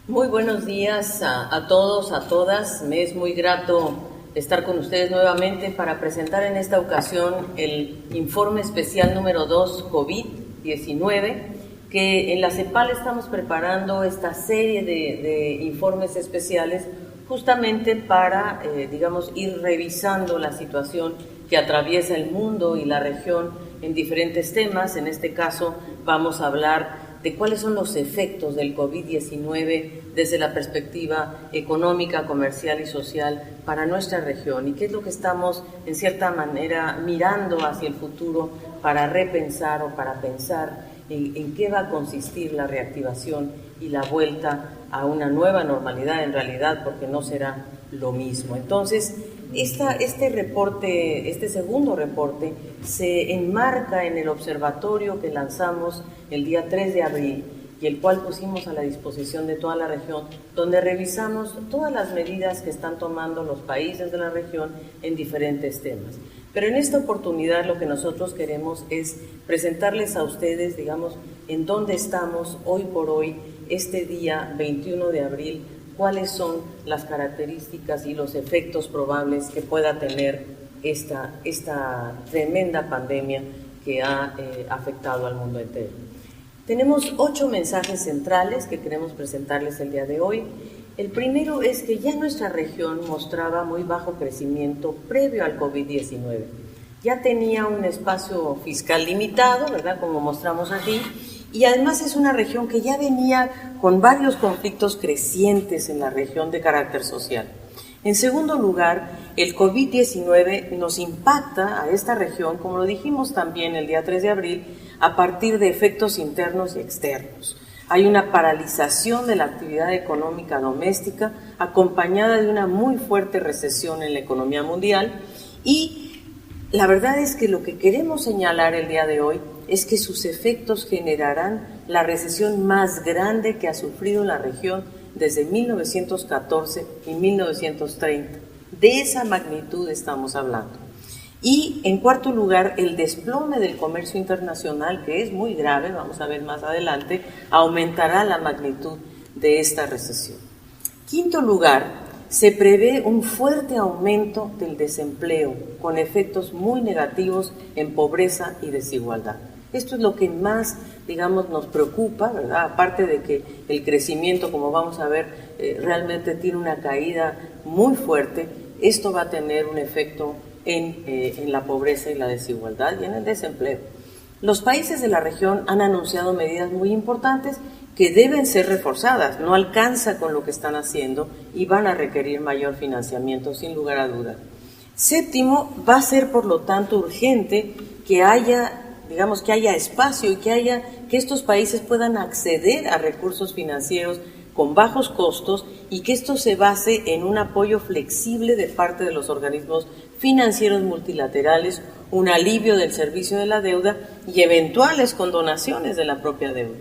Muy buenos días a todos, a todas. Me es muy grato estar con ustedes nuevamente para presentar en esta ocasión el informe especial número 2 COVID-19, que en la CEPAL estamos preparando esta serie de informes especiales justamente para, ir revisando la situación que atraviesa el mundo y la región en diferentes temas. En este caso vamos a hablar de cuáles son los efectos del COVID-19 desde la perspectiva económica, comercial y social para nuestra región, y qué es lo que estamos, en cierta manera, mirando hacia el futuro para repensar o para pensar en qué va a consistir la reactivación y la vuelta a una nueva normalidad en realidad, porque no será lo mismo. Entonces, este segundo reporte se enmarca en el observatorio que lanzamos el día 3 de abril y el cual pusimos a la disposición de toda la región, donde revisamos todas las medidas que están tomando los países de la región en diferentes temas. Pero en esta oportunidad lo que nosotros queremos es presentarles a ustedes, en dónde estamos hoy por hoy, este día 21 de abril, cuáles son las características y los efectos probables que pueda tener esta tremenda pandemia que ha afectado al mundo entero. Tenemos 8 mensajes centrales que queremos presentarles el día de hoy. El primero es que ya nuestra región mostraba muy bajo crecimiento previo al COVID-19. Ya tenía un espacio fiscal limitado, ¿verdad?, como mostramos aquí, y además es una región que ya venía con varios conflictos crecientes en la región de carácter social. En segundo lugar, el COVID-19 nos impacta a esta región, como lo dijimos también el día 3 de abril, a partir de efectos internos y externos. Hay una paralización de la actividad económica doméstica, acompañada de una muy fuerte recesión en la economía mundial, y la verdad es que lo que queremos señalar el día de hoy es que sus efectos generarán la recesión más grande que ha sufrido la región desde 1914 y 1930. De esa magnitud estamos hablando. Y en cuarto lugar, el desplome del comercio internacional, que es muy grave, vamos a ver más adelante, aumentará la magnitud de esta recesión. Quinto lugar, se prevé un fuerte aumento del desempleo, con efectos muy negativos en pobreza y desigualdad. Esto es lo que más, nos preocupa, ¿verdad? Aparte de que el crecimiento, como vamos a ver, realmente tiene una caída muy fuerte, esto va a tener un efecto en la pobreza y la desigualdad y en el desempleo. Los países de la región han anunciado medidas muy importantes que deben ser reforzadas, no alcanza con lo que están haciendo y van a requerir mayor financiamiento, sin lugar a dudas. Séptimo, va a ser por lo tanto urgente que haya espacio y que estos países puedan acceder a recursos financieros con bajos costos y que esto se base en un apoyo flexible de parte de los organismos financieros multilaterales, un alivio del servicio de la deuda y eventuales condonaciones de la propia deuda.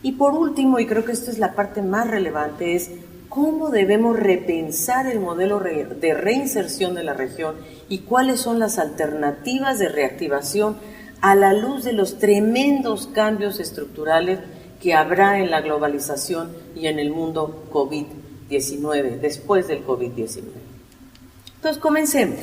Y por último, y creo que esta es la parte más relevante, es cómo debemos repensar el modelo de reinserción de la región y cuáles son las alternativas de reactivación a la luz de los tremendos cambios estructurales que habrá en la globalización y en el mundo COVID-19, después del COVID-19. Entonces, comencemos.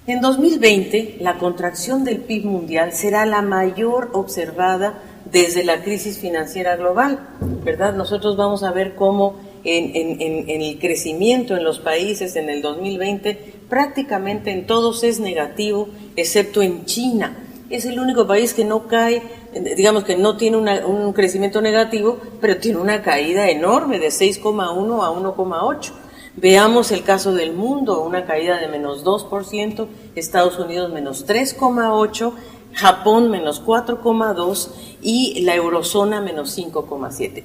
En 2020, la contracción del PIB mundial será la mayor observada desde la crisis financiera global, ¿verdad? Nosotros vamos a ver cómo en el crecimiento en los países en el 2020, prácticamente en todos es negativo, excepto en China. Es el único país que no cae, que no tiene un crecimiento negativo, pero tiene una caída enorme de 6,1 a 1,8. Veamos el caso del mundo, una caída de menos 2%, Estados Unidos menos 3,8%, Japón menos 4,2% y la eurozona menos 5,7%.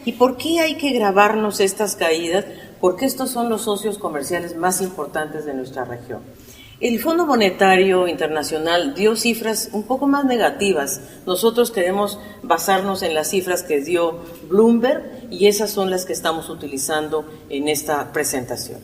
¿Y por qué hay que grabarnos estas caídas? Porque estos son los socios comerciales más importantes de nuestra región. El Fondo Monetario Internacional dio cifras un poco más negativas. Nosotros queremos basarnos en las cifras que dio Bloomberg y esas son las que estamos utilizando en esta presentación.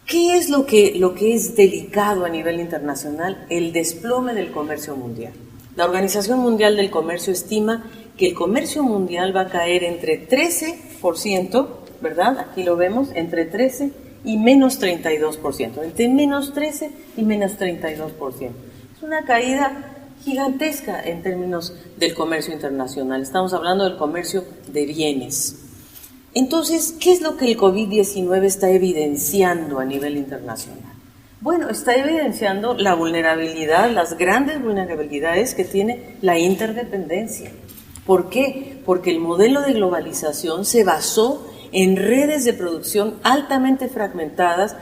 ¿Qué es lo que es delicado a nivel internacional? El desplome del comercio mundial. La Organización Mundial del Comercio estima que el comercio mundial va a caer entre 13%, ¿verdad? Aquí lo vemos, entre 13 y menos 32%, entre menos 13 y menos 32%. Es una caída gigantesca en términos del comercio internacional. Estamos hablando del comercio de bienes. Entonces, ¿qué es lo que el COVID-19 está evidenciando a nivel internacional? Bueno, está evidenciando la vulnerabilidad, las grandes vulnerabilidades que tiene la interdependencia. ¿Por qué? Porque el modelo de globalización se basó en redes de producción altamente fragmentadas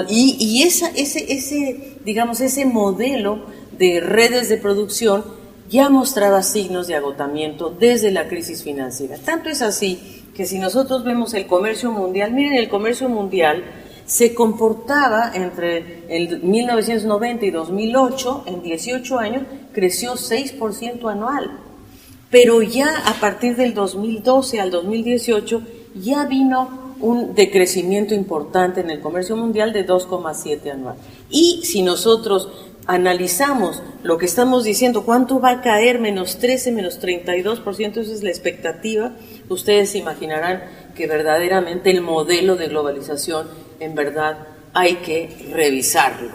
y ese modelo de redes de producción ya mostraba signos de agotamiento desde la crisis financiera. Tanto es así que si nosotros vemos el comercio mundial, miren, el comercio mundial se comportaba entre el 1990 y 2008, en 18 años, creció 6% anual. Pero ya a partir del 2012 al 2018 ya vino un decrecimiento importante en el comercio mundial de 2,7 anual. Y si nosotros analizamos lo que estamos diciendo, ¿cuánto va a caer? Menos 13, menos 32%, esa es la expectativa. Ustedes se imaginarán que verdaderamente el modelo de globalización, en verdad, hay que revisarlo.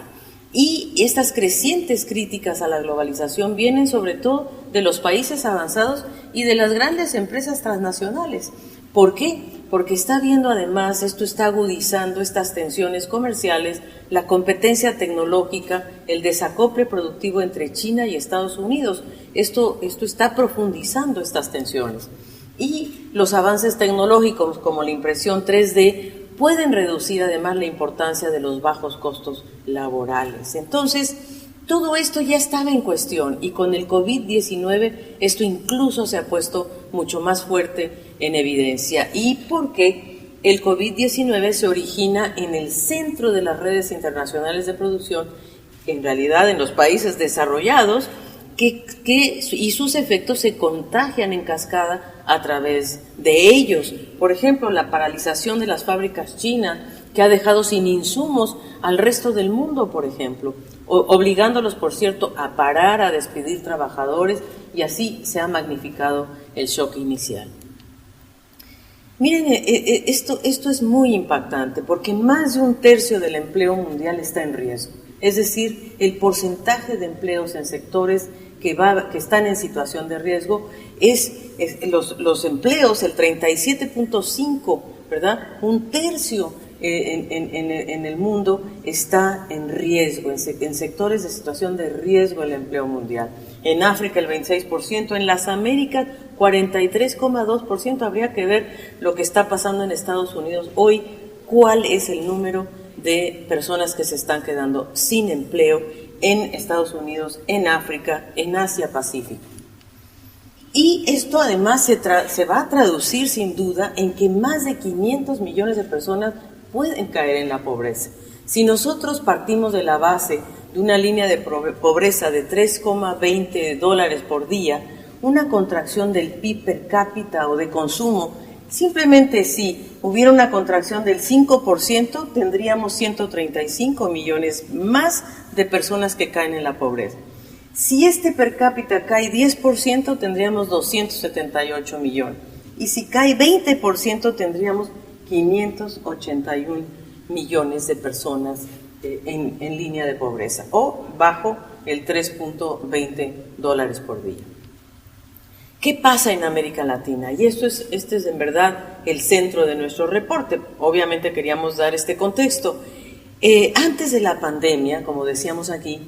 Y estas crecientes críticas a la globalización vienen sobre todo de los países avanzados y de las grandes empresas transnacionales. ¿Por qué? Porque está viendo además, esto está agudizando estas tensiones comerciales, la competencia tecnológica, el desacople productivo entre China y Estados Unidos. Esto está profundizando estas tensiones. Y los avances tecnológicos como la impresión 3D pueden reducir además la importancia de los bajos costos laborales. Entonces, todo esto ya estaba en cuestión y con el COVID-19 esto incluso se ha puesto mucho más fuerte en evidencia. ¿Y por qué? El COVID-19 se origina en el centro de las redes internacionales de producción, en realidad en los países desarrollados, y sus efectos se contagian en cascada a través de ellos. Por ejemplo, la paralización de las fábricas chinas, que ha dejado sin insumos al resto del mundo, por ejemplo, obligándolos, por cierto, a parar, a despedir trabajadores, y así se ha magnificado el shock inicial. Miren, esto es muy impactante, porque más de un tercio del empleo mundial está en riesgo. Es decir, el porcentaje de empleos en sectores que están en situación de riesgo los empleos, el 37.5%, ¿verdad? Un tercio en el mundo está en riesgo, en sectores de situación de riesgo el empleo mundial. En África el 26%, en las Américas 43,2%. Habría que ver lo que está pasando en Estados Unidos hoy, cuál es el número de personas que se están quedando sin empleo en Estados Unidos, en África, en Asia Pacífico. Y esto además se va a traducir sin duda en que más de 500 millones de personas pueden caer en la pobreza. Si nosotros partimos de la base de una línea de pobreza de $3,20 por día, una contracción del PIB per cápita o de consumo, simplemente si hubiera una contracción del 5%, tendríamos 135 millones más de personas que caen en la pobreza. Si este per cápita cae 10%, tendríamos 278 millones. Y si cae 20%, tendríamos 581 millones de personas en línea de pobreza o bajo el $3,20 por día. ¿Qué pasa en América Latina? Y este es en verdad el centro de nuestro reporte. Obviamente queríamos dar este contexto. Antes de la pandemia, como decíamos aquí,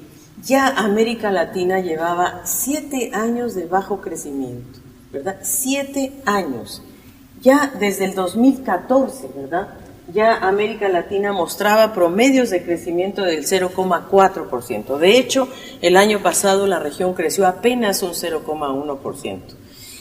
ya América Latina llevaba 7 años de bajo crecimiento, ¿verdad? 7 años. Ya desde el 2014, ¿verdad? Ya América Latina mostraba promedios de crecimiento del 0,4%. De hecho, el año pasado la región creció apenas un 0,1%.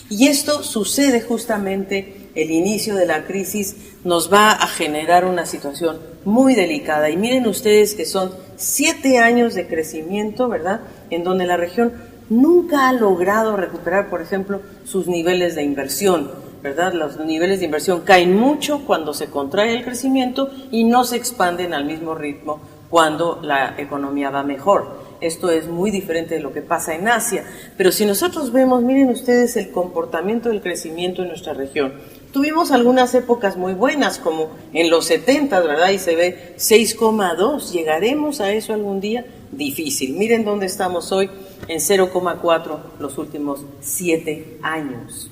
Y esto sucede justamente, el inicio de la crisis nos va a generar una situación muy delicada. Y miren ustedes que son 7 años de crecimiento, ¿verdad? En donde la región nunca ha logrado recuperar, por ejemplo, sus niveles de inversión, ¿verdad? Los niveles de inversión caen mucho cuando se contrae el crecimiento y no se expanden al mismo ritmo cuando la economía va mejor. esto es muy diferente de lo que pasa en Asia, pero si nosotros vemos, miren ustedes el comportamiento del crecimiento en nuestra región. Tuvimos algunas épocas muy buenas, como en los 70, ¿verdad? Y se ve 6,2. ¿Llegaremos a eso algún día? Difícil. Miren dónde estamos hoy, en 0,4 los últimos 7 años.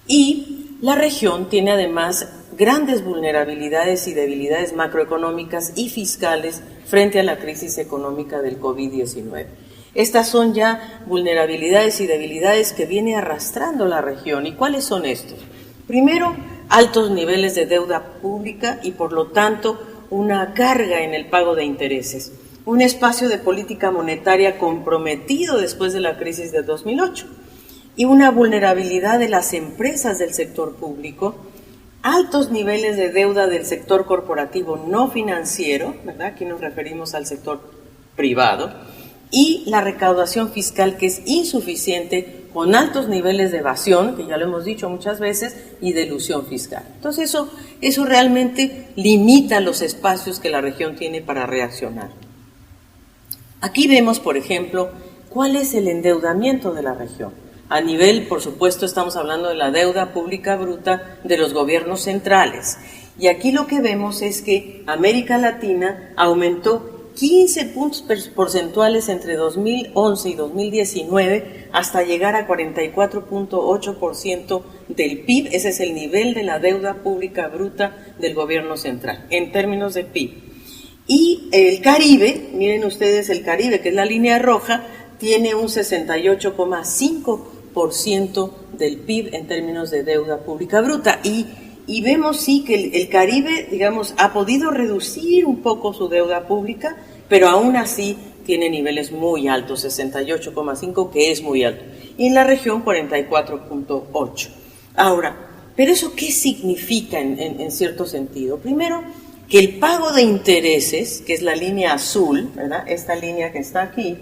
Y la región tiene además grandes vulnerabilidades y debilidades macroeconómicas y fiscales frente a la crisis económica del COVID-19. Estas son ya vulnerabilidades y debilidades que viene arrastrando la región. ¿Y cuáles son estos? Primero, altos niveles de deuda pública y, por lo tanto, una carga en el pago de intereses. Un espacio de política monetaria comprometido después de la crisis de 2008 y una vulnerabilidad de las empresas del sector público, altos niveles de deuda del sector corporativo no financiero, ¿verdad? Aquí nos referimos al sector privado, y la recaudación fiscal que es insuficiente, con altos niveles de evasión, que ya lo hemos dicho muchas veces, y de elusión fiscal. Entonces eso realmente limita los espacios que la región tiene para reaccionar. Aquí vemos, por ejemplo, cuál es el endeudamiento de la región. A nivel, por supuesto, estamos hablando de la deuda pública bruta de los gobiernos centrales. Y aquí lo que vemos es que América Latina aumentó 15 puntos porcentuales entre 2011 y 2019 hasta llegar a 44.8% del PIB. Ese es el nivel de la deuda pública bruta del gobierno central, en términos de PIB. Y el Caribe, miren ustedes el Caribe, que es la línea roja, tiene un 68,5% del PIB en términos de deuda pública bruta. Y vemos sí que el Caribe, digamos, ha podido reducir un poco su deuda pública, pero aún así tiene niveles muy altos, 68,5, que es muy alto. Y en la región 44,8. Ahora, ¿pero eso qué significa en cierto sentido? Primero, que el pago de intereses, que es la línea azul, ¿verdad? Esta línea que está aquí,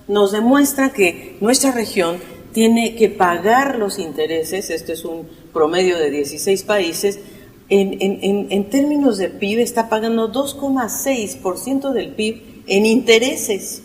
nos demuestra que nuestra región tiene que pagar los intereses, este es un promedio de 16 países, en términos de PIB está pagando 2,6% del PIB en intereses.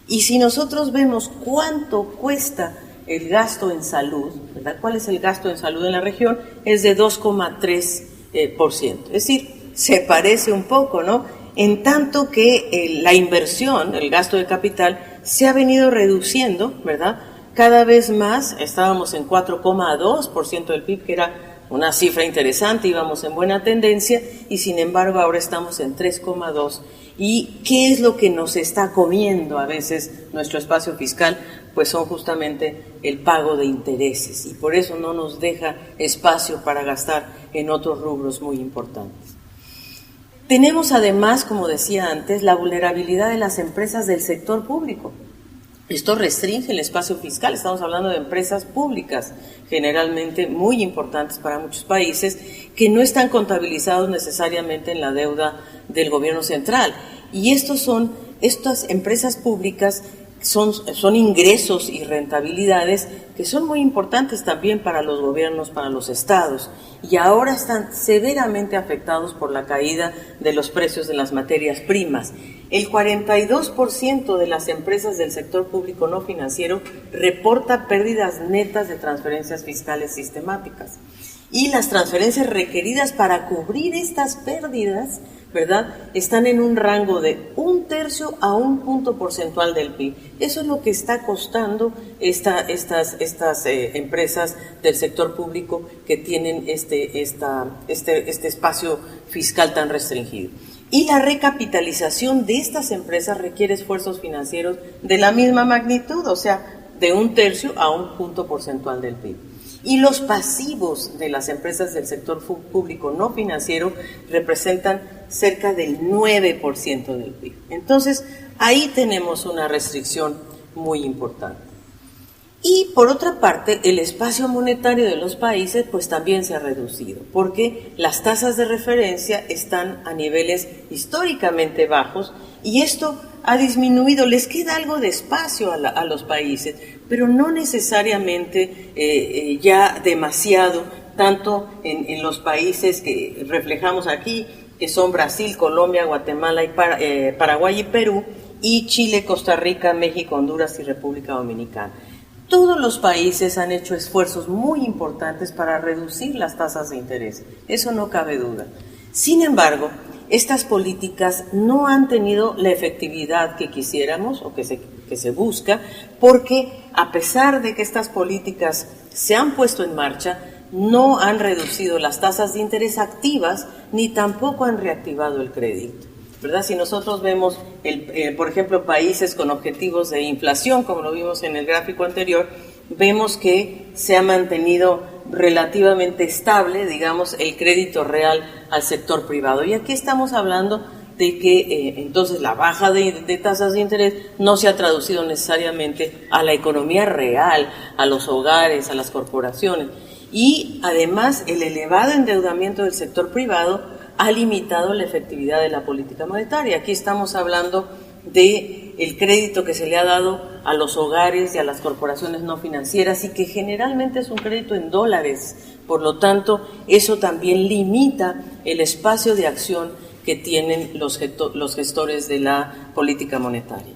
Y si nosotros vemos cuánto cuesta el gasto en salud, ¿verdad? ¿Cuál es el gasto en salud en la región? Es de 2,3%. Es decir, se parece un poco, ¿no? En tanto que la inversión, el gasto de capital, se ha venido reduciendo, ¿verdad? Cada vez más, estábamos en 4,2% del PIB, que era una cifra interesante, íbamos en buena tendencia, y sin embargo ahora estamos en 3,2%. ¿Y qué es lo que nos está comiendo a veces nuestro espacio fiscal? Pues son justamente el pago de intereses, y por eso no nos deja espacio para gastar en otros rubros muy importantes. Tenemos además, como decía antes, la vulnerabilidad de las empresas del sector público. Esto restringe el espacio fiscal, estamos hablando de empresas públicas, generalmente muy importantes para muchos países, que no están contabilizados necesariamente en la deuda del gobierno central. Y estas empresas públicas son ingresos y rentabilidades que son muy importantes también para los gobiernos, para los estados, y ahora están severamente afectados por la caída de los precios de las materias primas. El 42% de las empresas del sector público no financiero reporta pérdidas netas de transferencias fiscales sistemáticas. Y las transferencias requeridas para cubrir estas pérdidas, ¿verdad?, están en un rango de 1/3 a 1 punto porcentual del PIB. Eso es lo que está costando estas empresas del sector público que tienen este espacio fiscal tan restringido. Y la recapitalización de estas empresas requiere esfuerzos financieros de la misma magnitud, o sea, de 1/3 a 1 punto porcentual del PIB. Y los pasivos de las empresas del sector público no financiero representan cerca del 9% del PIB. Entonces, ahí tenemos una restricción muy importante. Y por otra parte, el espacio monetario de los países pues también se ha reducido, porque las tasas de referencia están a niveles históricamente bajos y esto ha disminuido, les queda algo de espacio a los países, pero no necesariamente ya demasiado, tanto en los países que reflejamos aquí, que son Brasil, Colombia, Guatemala, Paraguay y Perú, y Chile, Costa Rica, México, Honduras y República Dominicana. Todos los países han hecho esfuerzos muy importantes para reducir las tasas de interés, eso no cabe duda. Sin embargo, estas políticas no han tenido la efectividad que quisiéramos o que se busca, porque a pesar de que estas políticas se han puesto en marcha, no han reducido las tasas de interés activas ni tampoco han reactivado el crédito, ¿verdad? Si nosotros vemos, por ejemplo, países con objetivos de inflación, como lo vimos en el gráfico anterior, vemos que se ha mantenido relativamente estable, digamos, el crédito real al sector privado. Y aquí estamos hablando de que entonces la baja de tasas de interés no se ha traducido necesariamente a la economía real, a los hogares, a las corporaciones. Y además el elevado endeudamiento del sector privado ha limitado la efectividad de la política monetaria. Aquí estamos hablando de el crédito que se le ha dado a los hogares y a las corporaciones no financieras y que generalmente es un crédito en dólares. Por lo tanto, eso también limita el espacio de acción que tienen los gestores de la política monetaria.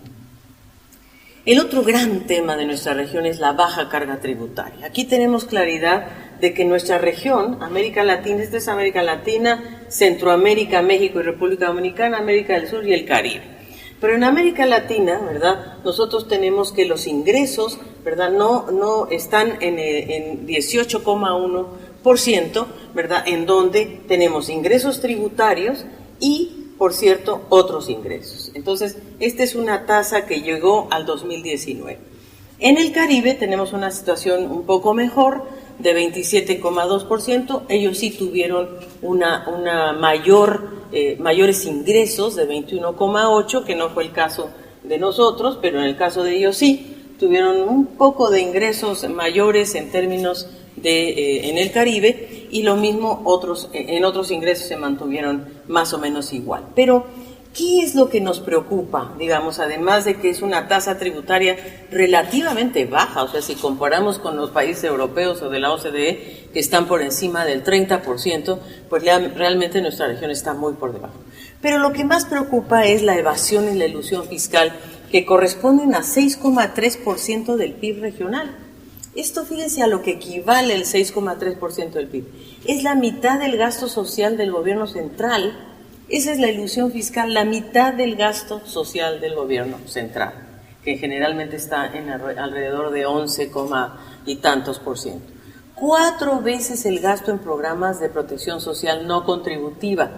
El otro gran tema de nuestra región es la baja carga tributaria. Aquí tenemos claridad de que nuestra región, América Latina, esta es América Latina, Centroamérica, México y República Dominicana, América del Sur y el Caribe. Pero en América Latina, ¿verdad?, nosotros tenemos que los ingresos, ¿verdad?, no están en 18,1%, ¿verdad?, en donde tenemos ingresos tributarios y, por cierto, otros ingresos. Entonces, esta es una tasa que llegó al 2019. En el Caribe tenemos una situación un poco mejor, de 27,2%. Ellos sí tuvieron mayores ingresos de 21,8%, que no fue el caso de nosotros, pero en el caso de ellos sí, tuvieron un poco de ingresos mayores en términos en el Caribe, y lo mismo en otros ingresos se mantuvieron más o menos igual. Pero, ¿qué es lo que nos preocupa? Digamos, además de que es una tasa tributaria relativamente baja, o sea, si comparamos con los países europeos o de la OCDE, que están por encima del 30%, pues realmente nuestra región está muy por debajo. Pero lo que más preocupa es la evasión y la elusión fiscal, que corresponden a 6,3% del PIB regional. Esto, fíjense, a lo que equivale el 6,3% del PIB. Es la mitad del gasto social del gobierno central. Esa es la ilusión fiscal, la mitad del gasto social del gobierno central, que generalmente está en alrededor de 11, y tantos %. 4 veces el gasto en programas de protección social no contributiva,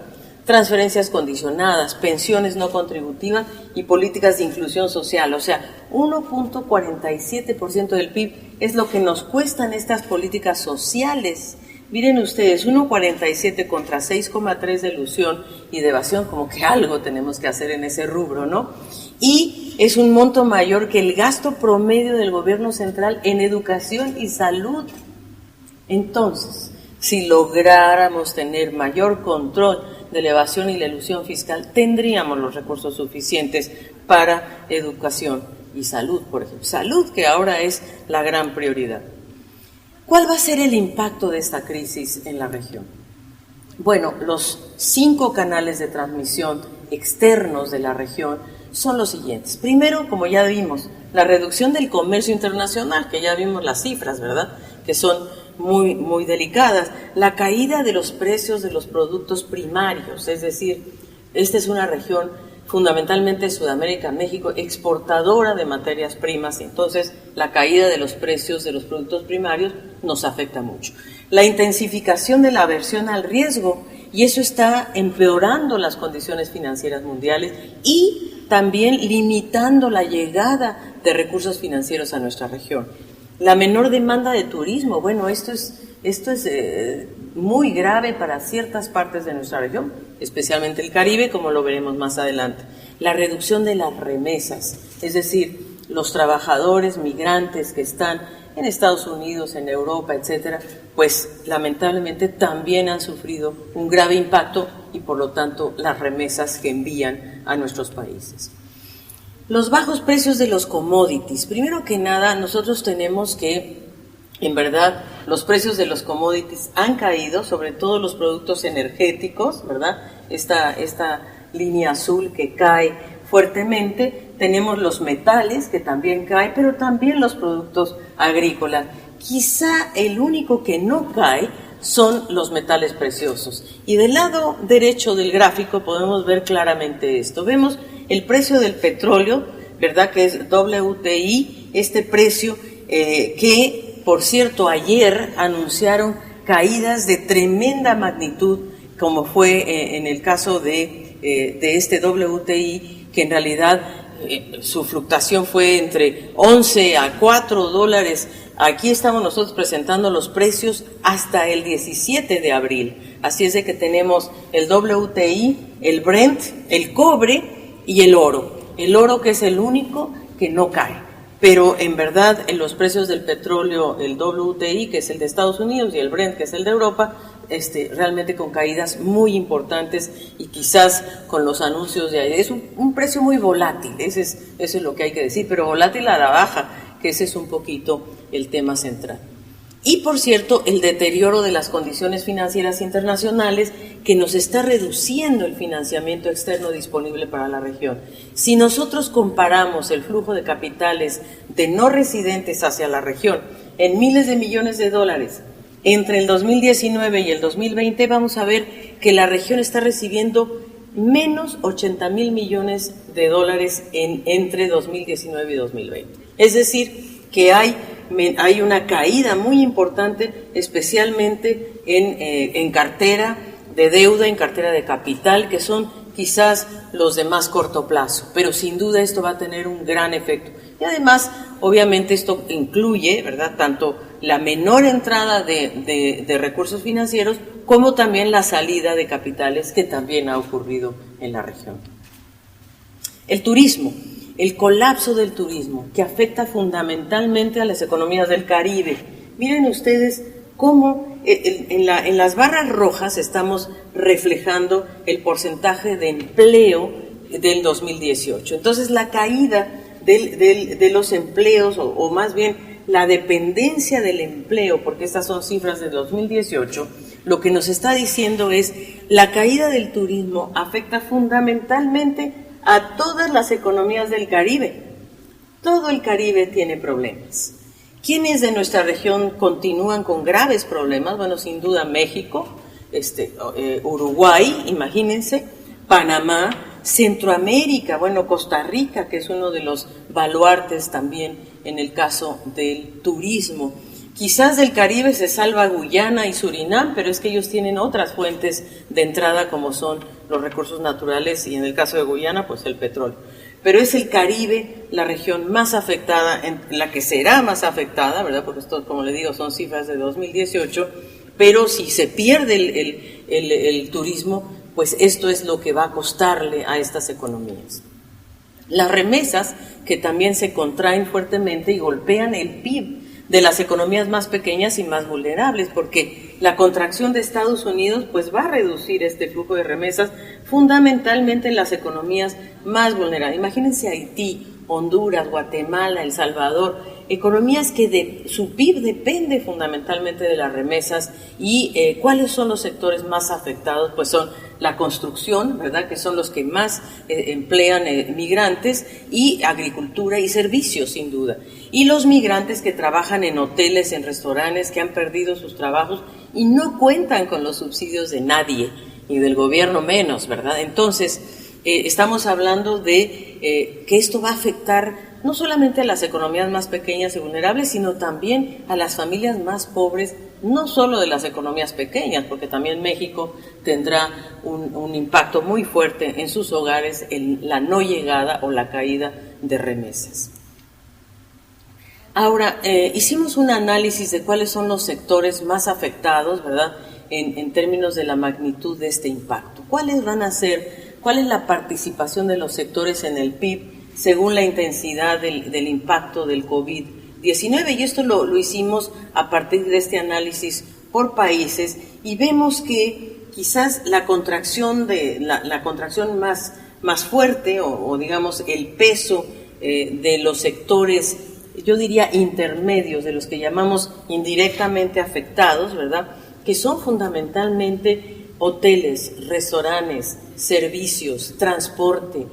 transferencias condicionadas, pensiones no contributivas y políticas de inclusión social. O sea, 1,47% del PIB es lo que nos cuestan estas políticas sociales. Miren ustedes, 1,47 contra 6,3 de ilusión y de evasión, como que algo tenemos que hacer en ese rubro, ¿no? Y es un monto mayor que el gasto promedio del gobierno central en educación y salud. Entonces, si lográramos tener mayor control de la evasión y la elusión fiscal, tendríamos los recursos suficientes para educación y salud, por ejemplo. Salud, que ahora es la gran prioridad. ¿Cuál va a ser el impacto de esta crisis en la región? Bueno, los 5 canales de transmisión externos de la región son los siguientes. Primero, como ya vimos, la reducción del comercio internacional, que ya vimos las cifras, ¿verdad?, que son muy, muy delicadas. La caída de los precios de los productos primarios, es decir, esta es una región fundamentalmente Sudamérica, México, exportadora de materias primas, entonces la caída de los precios de los productos primarios nos afecta mucho. La intensificación de la aversión al riesgo, y eso está empeorando las condiciones financieras mundiales y también limitando la llegada de recursos financieros a nuestra región. La menor demanda de turismo, bueno, esto es muy grave para ciertas partes de nuestra región, especialmente el Caribe, como lo veremos más adelante. La reducción de las remesas, es decir, los trabajadores migrantes que están en Estados Unidos, en Europa, etcétera, pues lamentablemente también han sufrido un grave impacto y por lo tanto las remesas que envían a nuestros países. Los bajos precios de los commodities. Primero que nada, nosotros tenemos que, en verdad, los precios de los commodities han caído, sobre todo los productos energéticos, ¿verdad? Esta línea azul que cae fuertemente. Tenemos los metales, que también caen, pero también los productos agrícolas. Quizá el único que no cae son los metales preciosos. Y del lado derecho del gráfico podemos ver claramente esto. Vemos el precio del petróleo, ¿verdad?, que es WTI, este precio que, por cierto, ayer anunciaron caídas de tremenda magnitud, como fue en el caso de este WTI, que en realidad su fluctuación fue entre 11 a 4 dólares. Aquí estamos nosotros presentando los precios hasta el 17 de abril. Así es de que tenemos el WTI, el Brent, el cobre y el oro. El oro, que es el único que no cae. Pero en verdad en los precios del petróleo, el WTI, que es el de Estados Unidos, y el Brent, que es el de Europa, realmente con caídas muy importantes, y quizás con los anuncios de ayer. Es un precio muy volátil, eso es lo que hay que decir, pero volátil a la baja, que ese es un poquito el tema central. Y, por cierto, el deterioro de las condiciones financieras internacionales, que nos está reduciendo el financiamiento externo disponible para la región. Si nosotros comparamos el flujo de capitales de no residentes hacia la región en miles de millones de dólares entre el 2019 y el 2020, vamos a ver que la región está recibiendo menos 80,000 millones de dólares entre 2019 y 2020. Es decir, que hay una caída muy importante, especialmente en cartera de deuda, en cartera de capital, que son quizás los de más corto plazo, pero sin duda esto va a tener un gran efecto. Y además, obviamente, esto incluye, ¿verdad?, tanto la menor entrada de recursos financieros como también la salida de capitales, que también ha ocurrido en la región. El turismo. El colapso del turismo, que afecta fundamentalmente a las economías del Caribe. Miren ustedes cómo en las barras rojas estamos reflejando el porcentaje de empleo del 2018. Entonces, la caída de los empleos, o más bien la dependencia del empleo, porque estas son cifras de 2018, lo que nos está diciendo es la caída del turismo afecta fundamentalmente a todas las economías del Caribe. Todo el Caribe tiene problemas. ¿Quiénes de nuestra región continúan con graves problemas? Bueno, sin duda México, Uruguay, imagínense, Panamá, Centroamérica, bueno, Costa Rica, que es uno de los baluartes también en el caso del turismo. Quizás del Caribe se salva Guyana y Surinam, pero es que ellos tienen otras fuentes de entrada, como son los recursos naturales, y en el caso de Guyana, pues el petróleo. Pero es el Caribe la región más afectada, la que será más afectada, ¿verdad? Porque esto, como le digo, son cifras de 2018, pero si se pierde el turismo, pues esto es lo que va a costarle a estas economías. Las remesas, que también se contraen fuertemente y golpean el PIB de las economías más pequeñas y más vulnerables, porque la contracción de Estados Unidos pues va a reducir este flujo de remesas fundamentalmente en las economías más vulnerables. Imagínense Haití, Honduras, Guatemala, El Salvador, economías que su PIB depende fundamentalmente de las remesas. Y ¿cuáles son los sectores más afectados? Pues son la construcción, ¿verdad?, que son los que más emplean migrantes, y agricultura y servicios, sin duda. Y los migrantes que trabajan en hoteles, en restaurantes, que han perdido sus trabajos y no cuentan con los subsidios de nadie, y del gobierno menos, ¿verdad? Entonces, estamos hablando de que esto va a afectar no solamente a las economías más pequeñas y vulnerables, sino también a las familias más pobres, no solo de las economías pequeñas, porque también México tendrá un impacto muy fuerte en sus hogares en la no llegada o la caída de remesas. Ahora, hicimos un análisis de cuáles son los sectores más afectados, ¿verdad?, en términos de la magnitud de este impacto. ¿Cuáles van a ser, cuál es la participación de los sectores en el PIB según la intensidad del impacto del COVID-19? Y esto lo hicimos a partir de este análisis por países, y vemos que quizás la contracción más fuerte, o digamos el peso de los sectores, yo diría intermedios, de los que llamamos indirectamente afectados, ¿verdad?, que son fundamentalmente hoteles, restaurantes, servicios, transporte.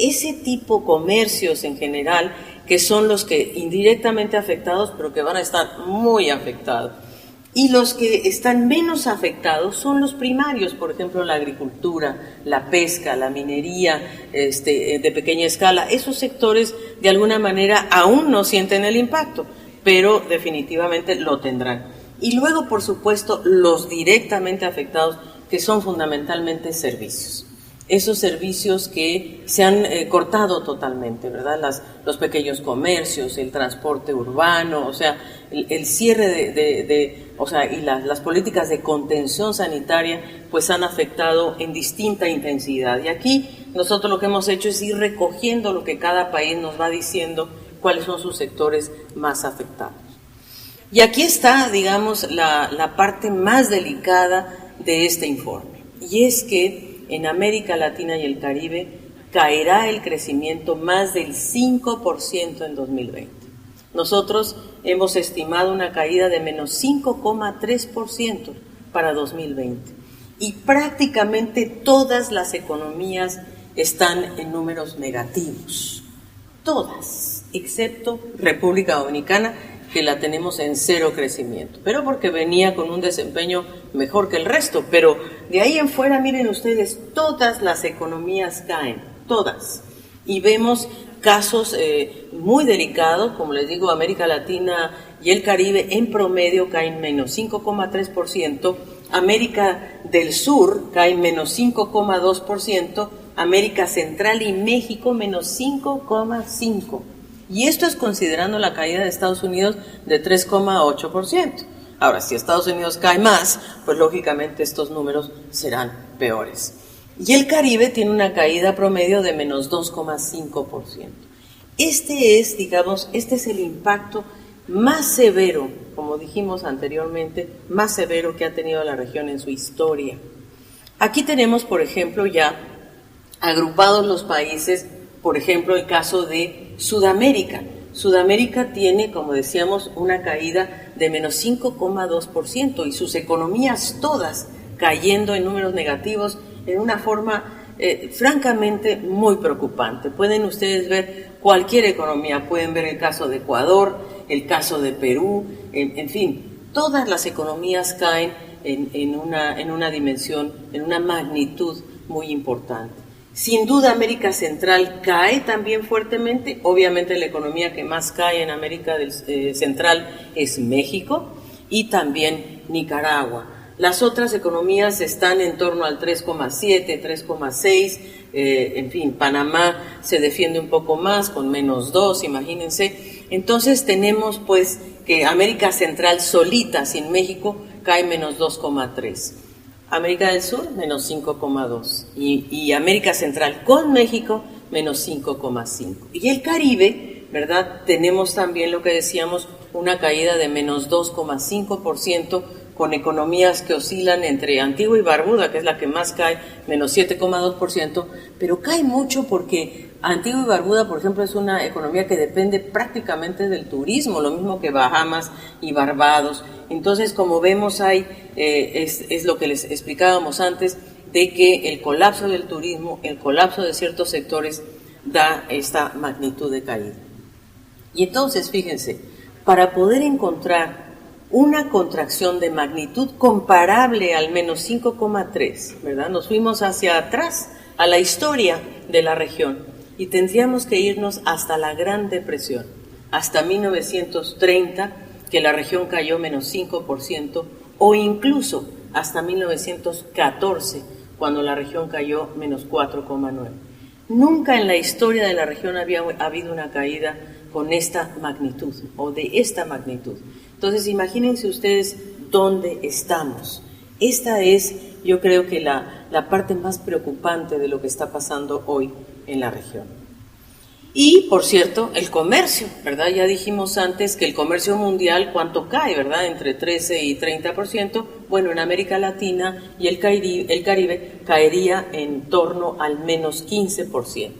ese tipo comercios en general, que son los que indirectamente afectados, pero que van a estar muy afectados. Y los que están menos afectados son los primarios, por ejemplo, la agricultura, la pesca, la minería de pequeña escala. Esos sectores, de alguna manera, aún no sienten el impacto, pero definitivamente lo tendrán. Y luego, por supuesto, los directamente afectados, que son fundamentalmente servicios. Esos servicios que se han cortado totalmente, ¿verdad? Los pequeños comercios, el transporte urbano, o sea, el cierre y las políticas de contención sanitaria, pues han afectado en distinta intensidad. Y aquí nosotros lo que hemos hecho es ir recogiendo lo que cada país nos va diciendo, cuáles son sus sectores más afectados. Y aquí está, digamos, la parte más delicada de este informe, y es que en América Latina y el Caribe caerá el crecimiento más del 5% en 2020. Nosotros hemos estimado una caída de menos 5,3% para 2020. Y prácticamente todas las economías están en números negativos. Todas, excepto República Dominicana, que la tenemos en cero crecimiento, pero porque venía con un desempeño mejor que el resto. Pero de ahí en fuera, miren ustedes, todas las economías caen, todas. Y vemos casos muy delicados, como les digo, América Latina y el Caribe en promedio caen menos 5,3%, América del Sur cae menos 5,2%, América Central y México menos 5,5%. Y esto es considerando la caída de Estados Unidos de 3,8%. Ahora, si Estados Unidos cae más, pues lógicamente estos números serán peores. Y el Caribe tiene una caída promedio de menos 2,5%. Este es el impacto más severo, como dijimos anteriormente, más severo que ha tenido la región en su historia. Aquí tenemos, por ejemplo, ya agrupados los países. Por ejemplo, el caso de Sudamérica. Sudamérica tiene, como decíamos, una caída de menos 5,2% y sus economías todas cayendo en números negativos en una forma francamente muy preocupante. Pueden ustedes ver cualquier economía, pueden ver el caso de Ecuador, el caso de Perú, en fin, todas las economías caen en una dimensión, en una magnitud muy importante. Sin duda América Central cae también fuertemente. Obviamente la economía que más cae en América Central es México y también Nicaragua. Las otras economías están en torno al 3,7, 3,6, en fin, Panamá se defiende un poco más con menos 2, imagínense. Entonces tenemos pues que América Central solita, sin México, cae menos 2,3. América del Sur, menos 5,2. Y América Central con México, menos 5,5. Y el Caribe, ¿verdad? Tenemos también lo que decíamos, una caída de menos 2,5%, con economías que oscilan entre Antigua y Barbuda, que es la que más cae, menos 7,2%, pero cae mucho porque Antigua y Barbuda, por ejemplo, es una economía que depende prácticamente del turismo, lo mismo que Bahamas y Barbados. Entonces, como vemos, es lo que les explicábamos antes, de que el colapso del turismo, el colapso de ciertos sectores, da esta magnitud de caída. Y entonces, fíjense, para poder encontrar una contracción de magnitud comparable al menos 5,3, ¿verdad? Nos fuimos hacia atrás, a la historia de la región, y tendríamos que irnos hasta la Gran Depresión, hasta 1930, que la región cayó menos 5%, o incluso hasta 1914, cuando la región cayó menos 4,9%. Nunca en la historia de la región había habido una caída con esta magnitud, o de esta magnitud. Entonces, imagínense ustedes dónde estamos. Esta es, yo creo que la parte más preocupante de lo que está pasando hoy en la región. Y, por cierto, el comercio, ¿verdad? Ya dijimos antes que el comercio mundial, ¿cuánto cae, verdad? Entre 13 y 30%. Bueno, en América Latina y el Caribe caería en torno al menos 15%.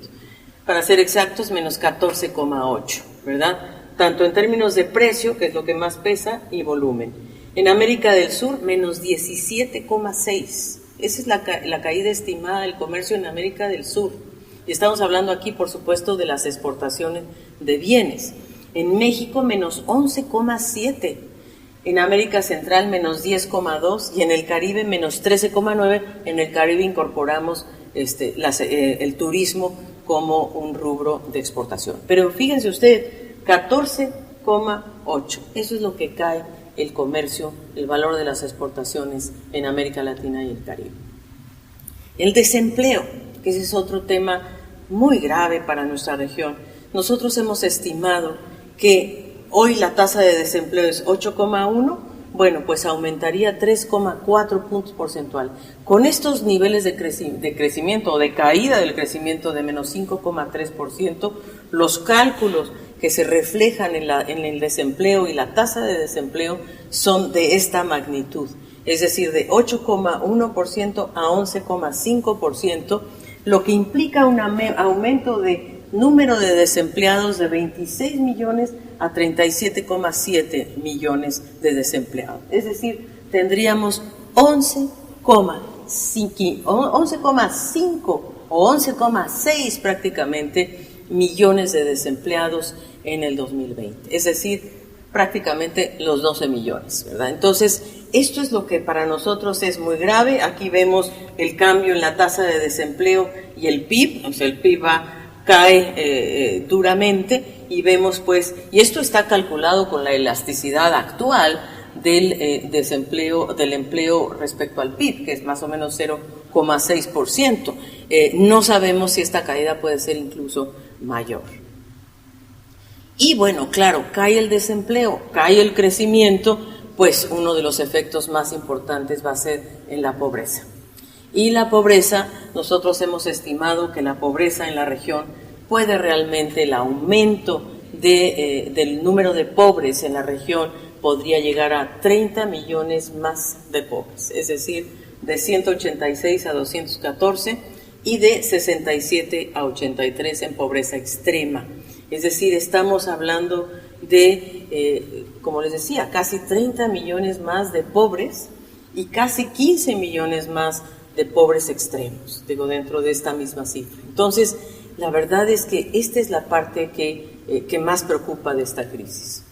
Para ser exactos, menos 14,8%, ¿verdad? Tanto en términos de precio, que es lo que más pesa, y volumen. En América del Sur, menos 17,6%. Esa es la caída estimada del comercio en América del Sur. Y estamos hablando aquí, por supuesto, de las exportaciones de bienes. En México, menos 11,7%. En América Central, menos 10,2%. Y en el Caribe, menos 13,9%. En el Caribe incorporamos el turismo como un rubro de exportación. Pero fíjense usted, 14,8%. Eso es lo que cae el comercio, el valor de las exportaciones en América Latina y el Caribe. El desempleo, que ese es otro tema muy grave para nuestra región. Nosotros hemos estimado que hoy la tasa de desempleo es 8,1%, bueno, pues aumentaría 3,4 puntos porcentuales. Con estos niveles de crecimiento o de caída del crecimiento de menos 5,3%, los cálculos que se reflejan en el desempleo y la tasa de desempleo son de esta magnitud, es decir, de 8,1% a 11,5%, lo que implica un aumento de número de desempleados de 26 millones a 37,7 millones de desempleados. Es decir, tendríamos 11,5 o 11,6 prácticamente millones de desempleados en el 2020. Es decir, prácticamente los 12 millones, ¿verdad? Entonces, esto es lo que para nosotros es muy grave. Aquí vemos el cambio en la tasa de desempleo y el PIB, o sea, el PIB cae duramente y vemos pues, y esto está calculado con la elasticidad actual del desempleo, del empleo respecto al PIB, que es más o menos 0,6%. No sabemos si esta caída puede ser incluso mayor. Y bueno, claro, cae el desempleo, cae el crecimiento, pues uno de los efectos más importantes va a ser en la pobreza. Y la pobreza, nosotros hemos estimado que la pobreza en la región puede realmente, el aumento del número de pobres en la región podría llegar a 30 millones más de pobres, es decir, de 186 a 214 y de 67 a 83 en pobreza extrema. Es decir, estamos hablando de, como les decía, casi 30 millones más de pobres y casi 15 millones más de pobres extremos, digo, dentro de esta misma cifra. Entonces, la verdad es que esta es la parte que más preocupa de esta crisis.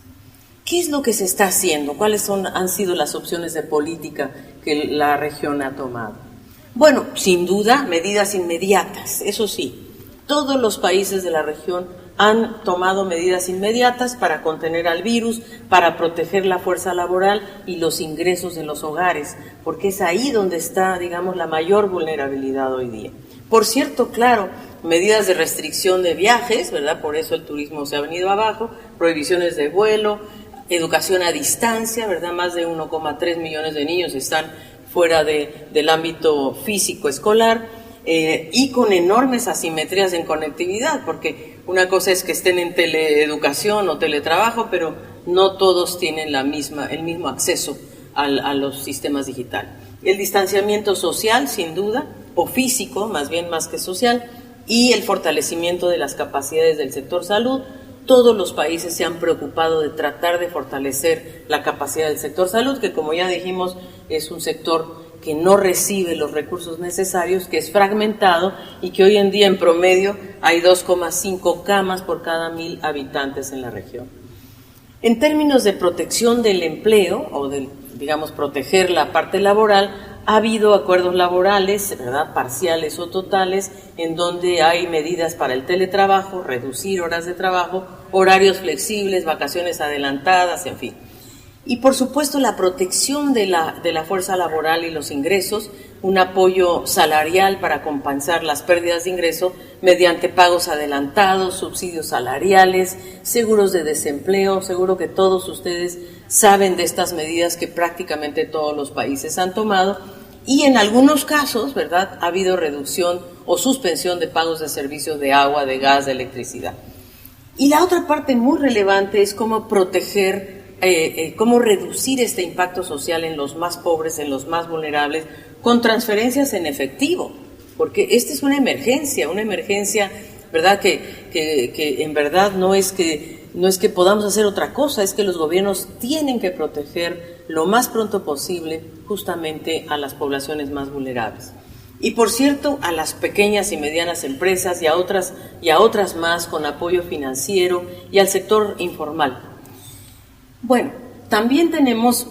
¿Qué es lo que se está haciendo? ¿Cuáles han sido las opciones de política que la región ha tomado? Bueno, sin duda, medidas inmediatas, eso sí. Todos los países de la región han tomado medidas inmediatas para contener al virus, para proteger la fuerza laboral y los ingresos de los hogares, porque es ahí donde está, digamos, la mayor vulnerabilidad hoy día. Por cierto, claro, medidas de restricción de viajes, ¿verdad? Por eso el turismo se ha venido abajo, prohibiciones de vuelo, educación a distancia, ¿verdad? Más de 1,3 millones de niños están fuera del ámbito físico escolar, y con enormes asimetrías en conectividad, porque una cosa es que estén en teleeducación o teletrabajo, pero no todos tienen el mismo acceso a los sistemas digitales. El distanciamiento social, sin duda, o físico, más bien más que social, y el fortalecimiento de las capacidades del sector salud. Todos los países se han preocupado de tratar de fortalecer la capacidad del sector salud, que como ya dijimos es un sector que no recibe los recursos necesarios, que es fragmentado y que hoy en día en promedio hay 2,5 camas por cada 1,000 habitantes en la región. En términos de protección del empleo o de, digamos, proteger la parte laboral, ha habido acuerdos laborales, ¿verdad?, parciales o totales, en donde hay medidas para el teletrabajo, reducir horas de trabajo, horarios flexibles, vacaciones adelantadas, en fin. Y por supuesto la protección de la fuerza laboral y los ingresos, un apoyo salarial para compensar las pérdidas de ingreso mediante pagos adelantados, subsidios salariales, seguros de desempleo. Seguro que todos ustedes saben de estas medidas que prácticamente todos los países han tomado, y en algunos casos, ¿verdad?, ha habido reducción o suspensión de pagos de servicios de agua, de gas, de electricidad. Y la otra parte muy relevante es cómo proteger, cómo reducir este impacto social en los más pobres, en los más vulnerables, con transferencias en efectivo, porque esta es una emergencia, ¿verdad?, que en verdad no es que podamos hacer otra cosa, es que los gobiernos tienen que proteger lo más pronto posible justamente a las poblaciones más vulnerables. Y por cierto, a las pequeñas y medianas empresas y a otras más con apoyo financiero y al sector informal. Bueno, también tenemos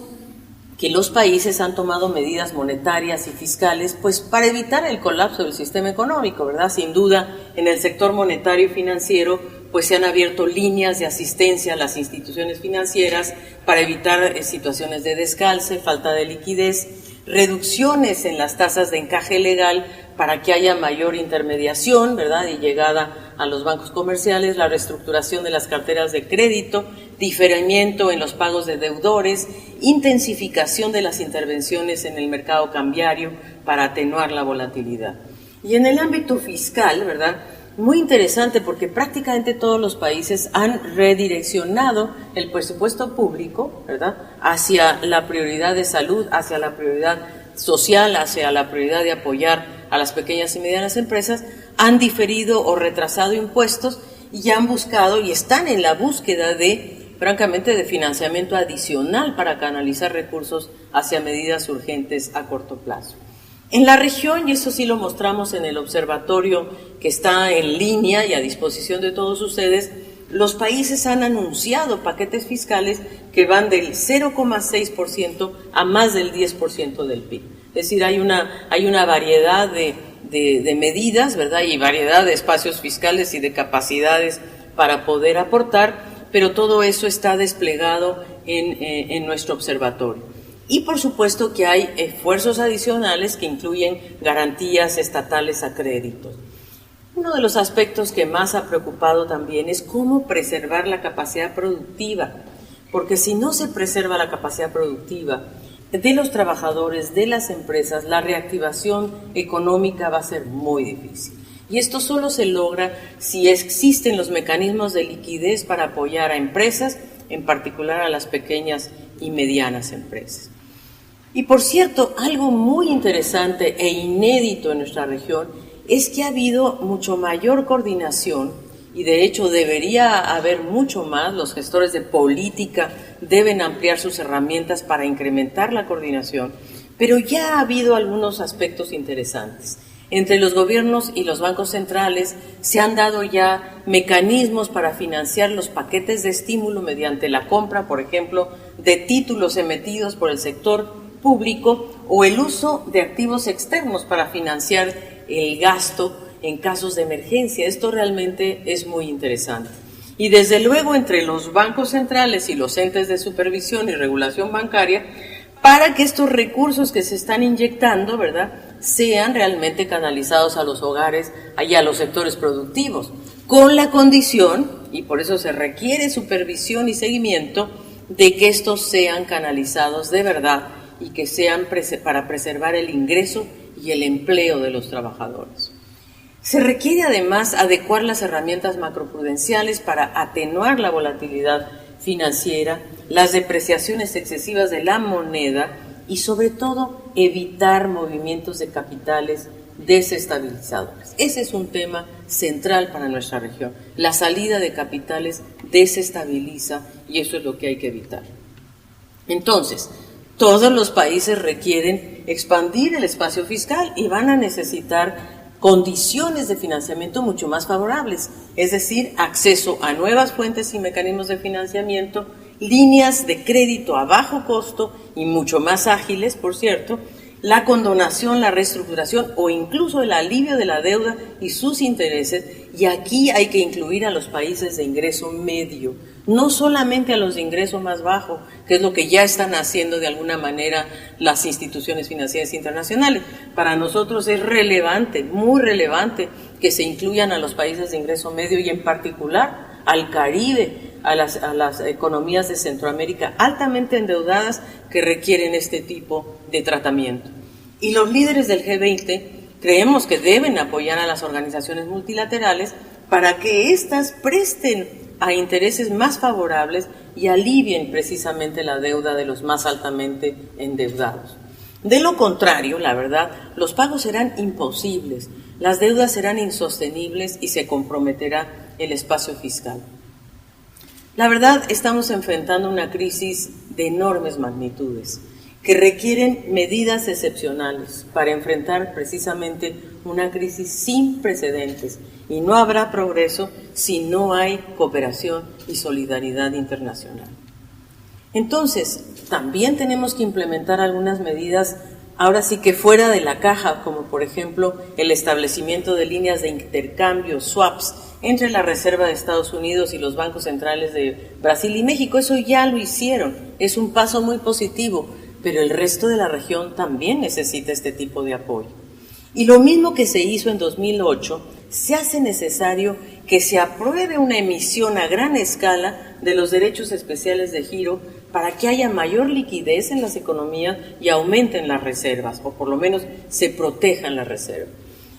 que los países han tomado medidas monetarias y fiscales pues para evitar el colapso del sistema económico, ¿verdad? Sin duda, en el sector monetario y financiero pues se han abierto líneas de asistencia a las instituciones financieras para evitar situaciones de descalce, falta de liquidez, reducciones en las tasas de encaje legal para que haya mayor intermediación, ¿verdad?, y llegada a los bancos comerciales, la reestructuración de las carteras de crédito, diferimiento en los pagos de deudores, intensificación de las intervenciones en el mercado cambiario para atenuar la volatilidad. Y en el ámbito fiscal, ¿verdad?, muy interesante porque prácticamente todos los países han redireccionado el presupuesto público, ¿verdad?, hacia la prioridad de salud, hacia la prioridad social, hacia la prioridad de apoyar a las pequeñas y medianas empresas, han diferido o retrasado impuestos y han buscado y están en la búsqueda francamente, de financiamiento adicional para canalizar recursos hacia medidas urgentes a corto plazo. En la región, y eso sí lo mostramos en el observatorio que está en línea y a disposición de todos ustedes, los países han anunciado paquetes fiscales que van del 0,6% a más del 10% del PIB. Es decir, hay una variedad de medidas, ¿verdad?, y variedad de espacios fiscales y de capacidades para poder aportar, pero todo eso está desplegado en nuestro observatorio. Y por supuesto que hay esfuerzos adicionales que incluyen garantías estatales a créditos. Uno de los aspectos que más ha preocupado también es cómo preservar la capacidad productiva, porque si no se preserva la capacidad productiva de los trabajadores, de las empresas, la reactivación económica va a ser muy difícil. Y esto solo se logra si existen los mecanismos de liquidez para apoyar a empresas, en particular a las pequeñas y medianas empresas. Y por cierto, algo muy interesante e inédito en nuestra región es que ha habido mucho mayor coordinación y de hecho debería haber mucho más. Los gestores de política deben ampliar sus herramientas para incrementar la coordinación, pero ya ha habido algunos aspectos interesantes. Entre los gobiernos y los bancos centrales se han dado ya mecanismos para financiar los paquetes de estímulo mediante la compra, por ejemplo, de títulos emitidos por el sector público o el uso de activos externos para financiar el gasto en casos de emergencia. Esto realmente es muy interesante. Y desde luego entre los bancos centrales y los entes de supervisión y regulación bancaria, para que estos recursos que se están inyectando, ¿verdad?, sean realmente canalizados a los hogares y a los sectores productivos, con la condición, y por eso se requiere supervisión y seguimiento, de que estos sean canalizados de verdad y que sean para preservar el ingreso y el empleo de los trabajadores. Se requiere además adecuar las herramientas macroprudenciales para atenuar la volatilidad financiera, las depreciaciones excesivas de la moneda y sobre todo evitar movimientos de capitales desestabilizadores. Ese es un tema central para nuestra región. La salida de capitales desestabiliza y eso es lo que hay que evitar. Entonces, todos los países requieren expandir el espacio fiscal y van a necesitar condiciones de financiamiento mucho más favorables, es decir, acceso a nuevas fuentes y mecanismos de financiamiento, líneas de crédito a bajo costo y mucho más ágiles, por cierto, la condonación, la reestructuración o incluso el alivio de la deuda y sus intereses, y aquí hay que incluir a los países de ingreso medio, no solamente a los de ingreso más bajo, que es lo que ya están haciendo de alguna manera las instituciones financieras internacionales. Para nosotros es relevante, muy relevante, que se incluyan a los países de ingreso medio y en particular al Caribe, a las economías de Centroamérica altamente endeudadas que requieren este tipo de tratamiento. Y los líderes del G20 creemos que deben apoyar a las organizaciones multilaterales para que éstas presten a intereses más favorables y alivien precisamente la deuda de los más altamente endeudados. De lo contrario, la verdad, los pagos serán imposibles, las deudas serán insostenibles y se comprometerá el espacio fiscal. La verdad, estamos enfrentando una crisis de enormes magnitudes, que requieren medidas excepcionales para enfrentar precisamente una crisis sin precedentes, y no habrá progreso si no hay cooperación y solidaridad internacional. Entonces, también tenemos que implementar algunas medidas, ahora sí que fuera de la caja, como por ejemplo el establecimiento de líneas de intercambio, swaps, entre la Reserva de Estados Unidos y los bancos centrales de Brasil y México. Eso ya lo hicieron, es un paso muy positivo, pero el resto de la región también necesita este tipo de apoyo. Y lo mismo que se hizo en 2008, se hace necesario que se apruebe una emisión a gran escala de los derechos especiales de giro para que haya mayor liquidez en las economías y aumenten las reservas, o por lo menos se protejan las reservas.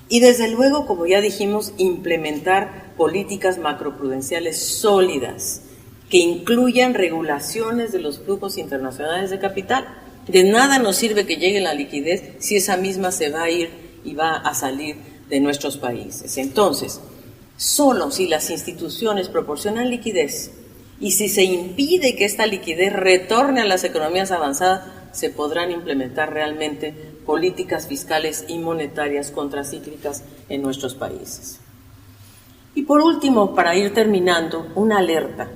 Y desde luego, como ya dijimos, implementar políticas macroprudenciales sólidas que incluyan regulaciones de los flujos internacionales de capital. De nada nos sirve que llegue la liquidez si esa misma se va a ir y va a salir de nuestros países. Entonces, solo si las instituciones proporcionan liquidez y si se impide que esta liquidez retorne a las economías avanzadas, se podrán implementar realmente políticas fiscales y monetarias contracíclicas en nuestros países. Y por último, para ir terminando, una alerta.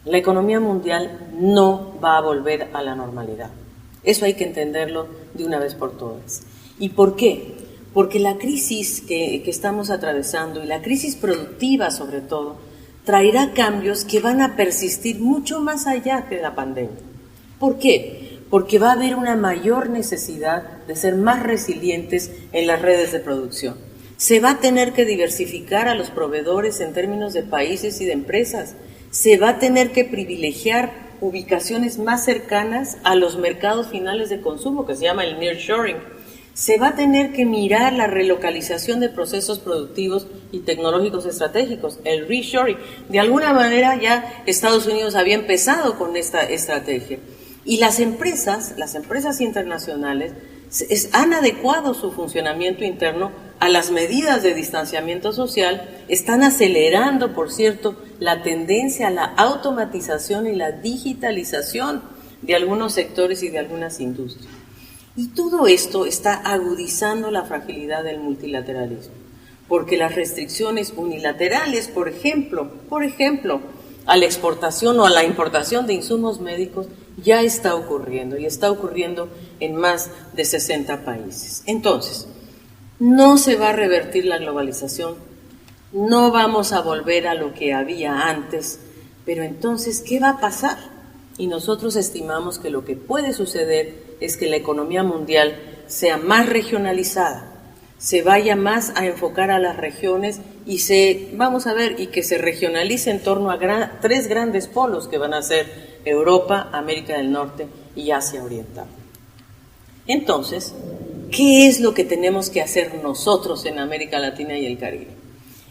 La economía mundial no va a volver a la normalidad. Eso hay que entenderlo de una vez por todas. ¿Y por qué? Porque la crisis que estamos atravesando, y la crisis productiva sobre todo, traerá cambios que van a persistir mucho más allá de la pandemia. ¿Por qué? Porque va a haber una mayor necesidad de ser más resilientes en las redes de producción. Se va a tener que diversificar a los proveedores en términos de países y de empresas. Se va a tener que privilegiar ubicaciones más cercanas a los mercados finales de consumo, que se llama el nearshoring. Se va a tener que mirar la relocalización de procesos productivos y tecnológicos estratégicos, el reshoring. De alguna manera ya Estados Unidos había empezado con esta estrategia. Y las empresas internacionales han adecuado su funcionamiento interno a las medidas de distanciamiento social, están acelerando, por cierto, la tendencia a la automatización y la digitalización de algunos sectores y de algunas industrias. Y todo esto está agudizando la fragilidad del multilateralismo, porque las restricciones unilaterales, por ejemplo, a la exportación o a la importación de insumos médicos, ya está ocurriendo, y está ocurriendo en más de 60 países. Entonces, no se va a revertir la globalización, no vamos a volver a lo que había antes, pero entonces, ¿qué va a pasar? Y nosotros estimamos que lo que puede suceder es que la economía mundial sea más regionalizada, se vaya más a enfocar a las regiones y que se regionalice en torno a tres grandes polos que van a ser Europa, América del Norte y Asia Oriental. Entonces, ¿qué es lo que tenemos que hacer nosotros en América Latina y el Caribe?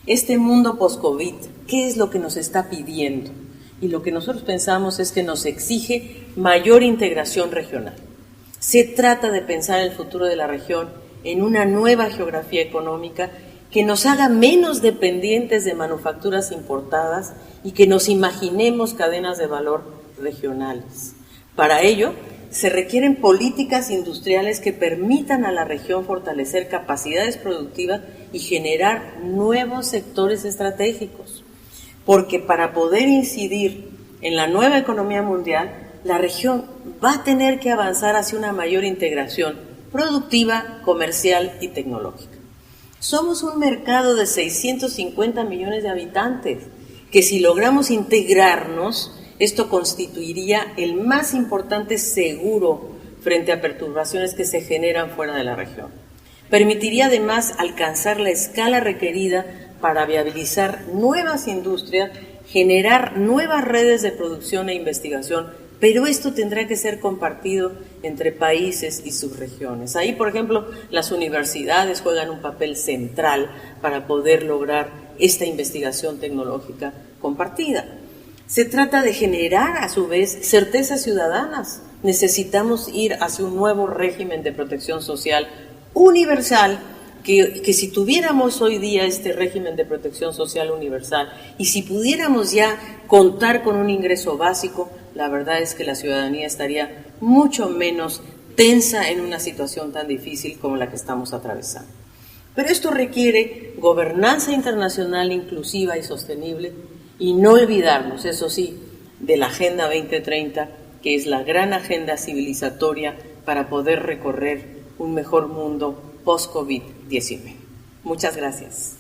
Este mundo post-COVID, ¿qué es lo que nos está pidiendo? Y lo que nosotros pensamos es que nos exige mayor integración regional. Se trata de pensar el futuro de la región en una nueva geografía económica que nos haga menos dependientes de manufacturas importadas y que nos imaginemos cadenas de valor regionales. Para ello, se requieren políticas industriales que permitan a la región fortalecer capacidades productivas y generar nuevos sectores estratégicos. Porque para poder incidir en la nueva economía mundial, la región va a tener que avanzar hacia una mayor integración productiva, comercial y tecnológica. Somos un mercado de 650 millones de habitantes, que si logramos integrarnos, esto constituiría el más importante seguro frente a perturbaciones que se generan fuera de la región. Permitiría además alcanzar la escala requerida para viabilizar nuevas industrias, generar nuevas redes de producción e investigación, pero esto tendrá que ser compartido entre países y subregiones. Ahí, por ejemplo, las universidades juegan un papel central para poder lograr esta investigación tecnológica compartida. Se trata de generar, a su vez, certezas ciudadanas. Necesitamos ir hacia un nuevo régimen de protección social universal, que si tuviéramos hoy día este régimen de protección social universal y si pudiéramos ya contar con un ingreso básico, la verdad es que la ciudadanía estaría mucho menos tensa en una situación tan difícil como la que estamos atravesando. Pero esto requiere gobernanza internacional inclusiva y sostenible y no olvidarnos, eso sí, de la Agenda 2030, que es la gran agenda civilizatoria para poder recorrer un mejor mundo post-COVID-19. Muchas gracias.